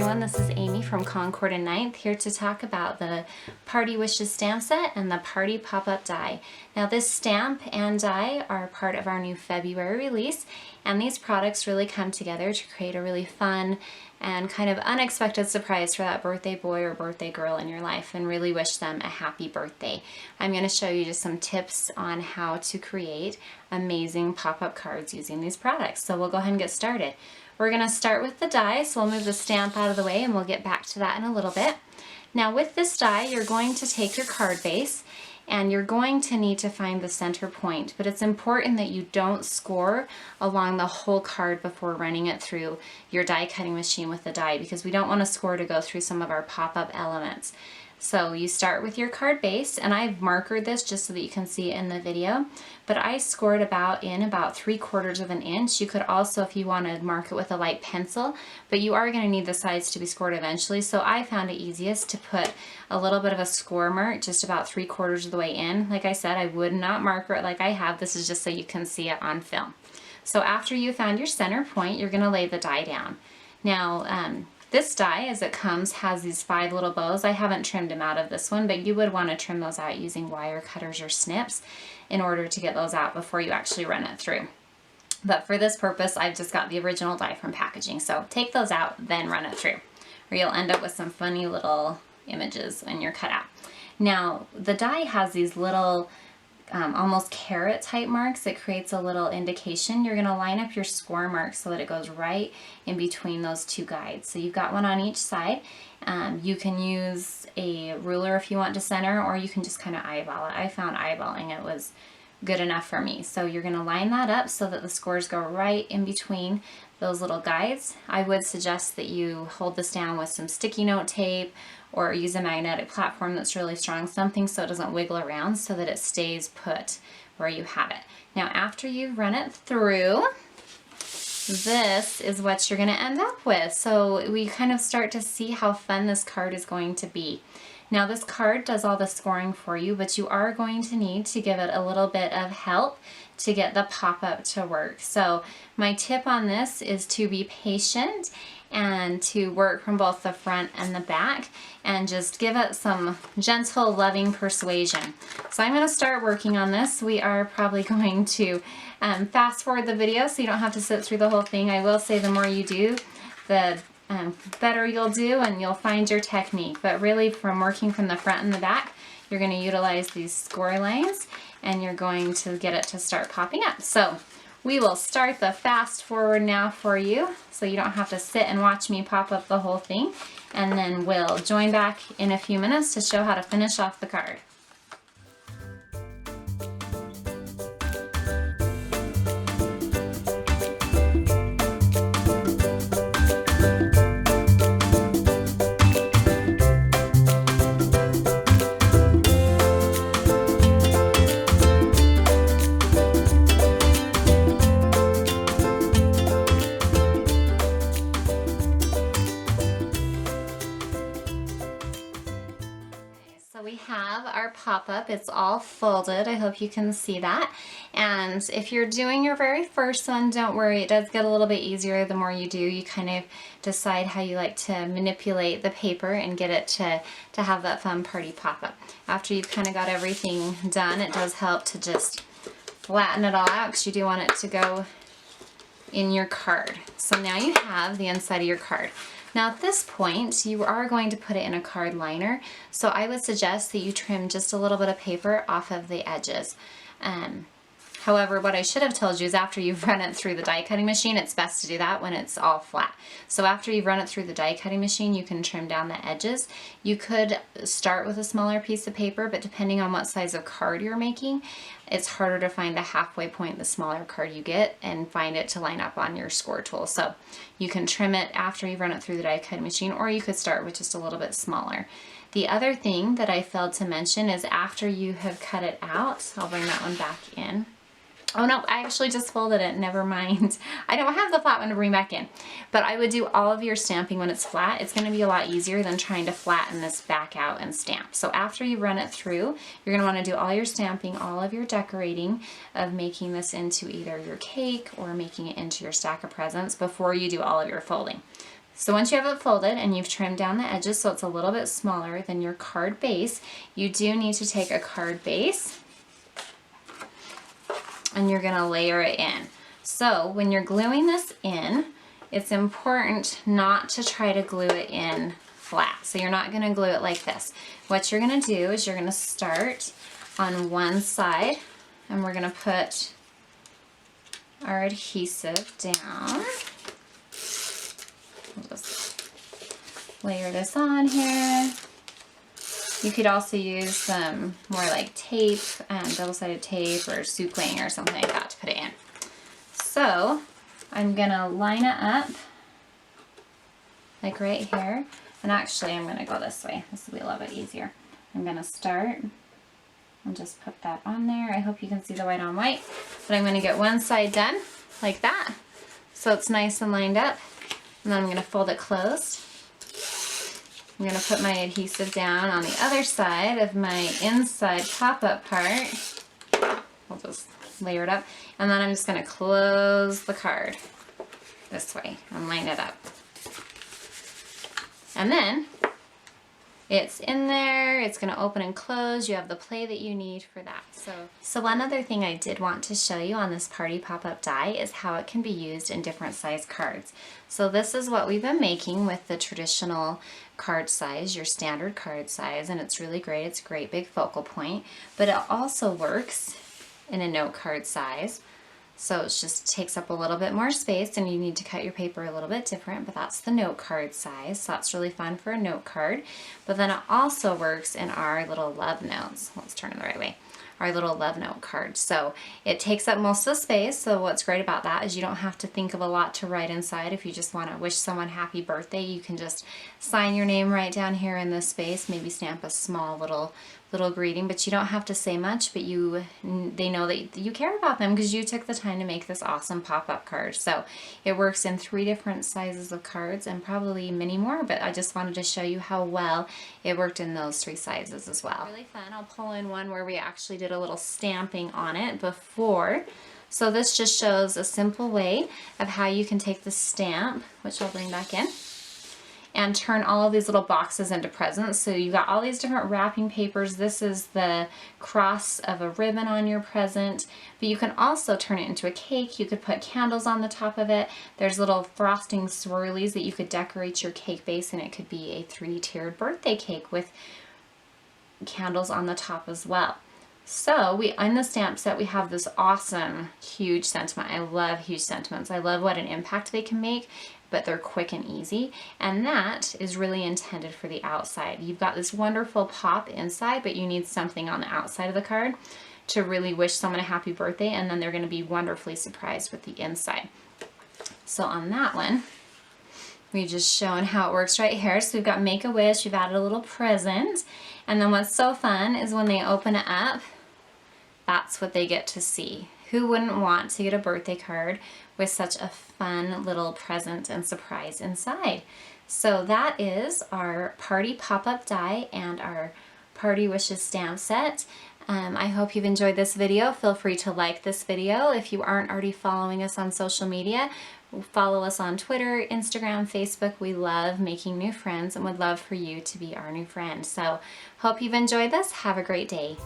everyone, this is Amy from Concord 9th here to talk about the Party Wishes stamp set and the Party Pop-Up die. Now this stamp and die are part of our new February release, and these products really come together to create a really fun and kind of unexpected surprise for that birthday boy or birthday girl in your life and really wish them a happy birthday. I'm going to show you just some tips on how to create amazing pop-up cards using these products. So we'll go ahead and get started. We're going to start with the die, so we'll move the stamp out of the way and we'll get back to that in a little bit. Now with this die, you're going to take your card base and you're going to need to find the center point, but it's important that you don't score along the whole card before running it through your die cutting machine with the die, because we don't want to score to go through some of our pop-up elements. So you start with your card base, and I've markered this just so that you can see it in the video, but I scored about 3/4 of an inch. You could also, if you want to, mark it with a light pencil, but you are going to need the sides to be scored eventually, so I found it easiest to put a little bit of a score mark just about 3/4 of the way in. Like I said, I would not marker it like I have. This is just so you can see it on film. So after you found your center point, you're going to lay the die down. Now, this die, as it comes, has these 5 little bows. I haven't trimmed them out of this one, but you would want to trim those out using wire cutters or snips in order to get those out before you actually run it through. But for this purpose, I've just got the original die from packaging. So take those out, then run it through, or you'll end up with some funny little images when you're cut out. Now, the die has these little almost carrot type marks. It creates a little indication. You're going to line up your score mark so that it goes right in between those two guides. So you've got one on each side. You can use a ruler if you want to center, or you can just kind of eyeball it. I found eyeballing it was good enough for me. So you're going to line that up so that the scores go right in between those little guides. I would suggest that you hold this down with some sticky note tape or use a magnetic platform that's really strong, something so it doesn't wiggle around, so that it stays put where you have it. Now after you've run it through, this is what you're going to end up with. So we kind of start to see how fun this card is going to be. Now this card does all the scoring for you, but you are going to need to give it a little bit of help to get the pop-up to work. So my tip on this is to be patient and to work from both the front and the back and just give it some gentle, loving persuasion. So I'm going to start working on this. We are probably going to fast forward the video so you don't have to sit through the whole thing. I will say the more you do, the better you'll do, and you'll find your technique. But really, from working from the front and the back, you're going to utilize these score lines and you're going to get it to start popping up. So we will start the fast forward now for you, so you don't have to sit and watch me pop up the whole thing, and then we'll join back in a few minutes to show how to finish off the card. So we have our pop-up. It's all folded. I hope you can see that. And if you're doing your very first one, don't worry, it does get a little bit easier the more you do. You kind of decide how you like to manipulate the paper and get it to have that fun party pop-up. After you've kind of got everything done, it does help to just flatten it all out, because you do want it to go in your card. So now you have the inside of your card. Now at this point, you are going to put it in a card liner, so I would suggest that you trim just a little bit of paper off of the edges. However, what I should have told you is after you've run it through the die cutting machine, it's best to do that when it's all flat. So after you've run it through the die cutting machine, you can trim down the edges. You could start with a smaller piece of paper, but depending on what size of card you're making, it's harder to find the halfway point the smaller card you get and find it to line up on your score tool. So you can trim it after you've run it through the die cutting machine, or you could start with just a little bit smaller. The other thing that I failed to mention is after you have cut it out, I'll bring that one back in. Oh no, I actually just folded it, never mind. I don't have the flat one to bring back in. But I would do all of your stamping when it's flat. It's gonna be a lot easier than trying to flatten this back out and stamp. So after you run it through, you're gonna wanna do all your stamping, all of your decorating of making this into either your cake or making it into your stack of presents before you do all of your folding. So once you have it folded and you've trimmed down the edges so it's a little bit smaller than your card base, you do need to take a card base and you're gonna layer it in. So when you're gluing this in, it's important not to try to glue it in flat. So you're not gonna glue it like this. What you're gonna do is you're gonna start on one side and we're gonna put our adhesive down. We'll just layer this on here. You could also use some more like tape, double-sided tape or soup cling or something like that to put it in. So I'm gonna line it up like right here. And actually I'm gonna go this way. This will be a little bit easier. I'm gonna start and just put that on there. I hope you can see the white on white. But I'm gonna get one side done like that. So it's nice and lined up. And then I'm gonna fold it closed. I'm gonna put my adhesive down on the other side of my inside pop-up part. I'll just layer it up. And then I'm just gonna close the card this way and line it up. And then it's in there, it's gonna open and close. You have the play that you need for that. So one other thing I did want to show you on this party pop-up die is how it can be used in different size cards. So this is what we've been making with the traditional card size, your standard card size, and it's really great. It's a great big focal point, but it also works in a note card size. So it just takes up a little bit more space and you need to cut your paper a little bit different, but that's the note card size. So that's really fun for a note card. But then it also works in our little love notes. Let's turn it the right way. Our little love note card. So it takes up most of the space. So what's great about that is you don't have to think of a lot to write inside. If you just want to wish someone happy birthday, you can just sign your name right down here in this space, maybe stamp a small little greeting, but you don't have to say much, but they know that you care about them because you took the time to make this awesome pop-up card. So it works in 3 different sizes of cards and probably many more, but I just wanted to show you how well it worked in those 3 sizes as well. Really fun. I'll pull in one where we actually did a little stamping on it before. So this just shows a simple way of how you can take the stamp, which I'll bring back in, and turn all of these little boxes into presents. So you got all these different wrapping papers. This is the cross of a ribbon on your present, but you can also turn it into a cake. You could put candles on the top of it. There's little frosting swirlies that you could decorate your cake base, and it could be a 3-tiered birthday cake with candles on the top as well. So in the stamp set, we have this awesome, huge sentiment. I love huge sentiments. I love what an impact they can make, but they're quick and easy. And that is really intended for the outside. You've got this wonderful pop inside, but you need something on the outside of the card to really wish someone a happy birthday, and then they're gonna be wonderfully surprised with the inside. So on that one, we've just shown how it works right here. So we've got Make-A-Wish, we've added a little present, and then what's so fun is when they open it up, that's what they get to see. Who wouldn't want to get a birthday card with such a fun little present and surprise inside? So that is our party pop-up die and our Party Wishes stamp set. I hope you've enjoyed this video. Feel free to like this video. If you aren't already following us on social media, follow us on Twitter, Instagram, Facebook. We love making new friends and would love for you to be our new friend. So hope you've enjoyed this. Have a great day.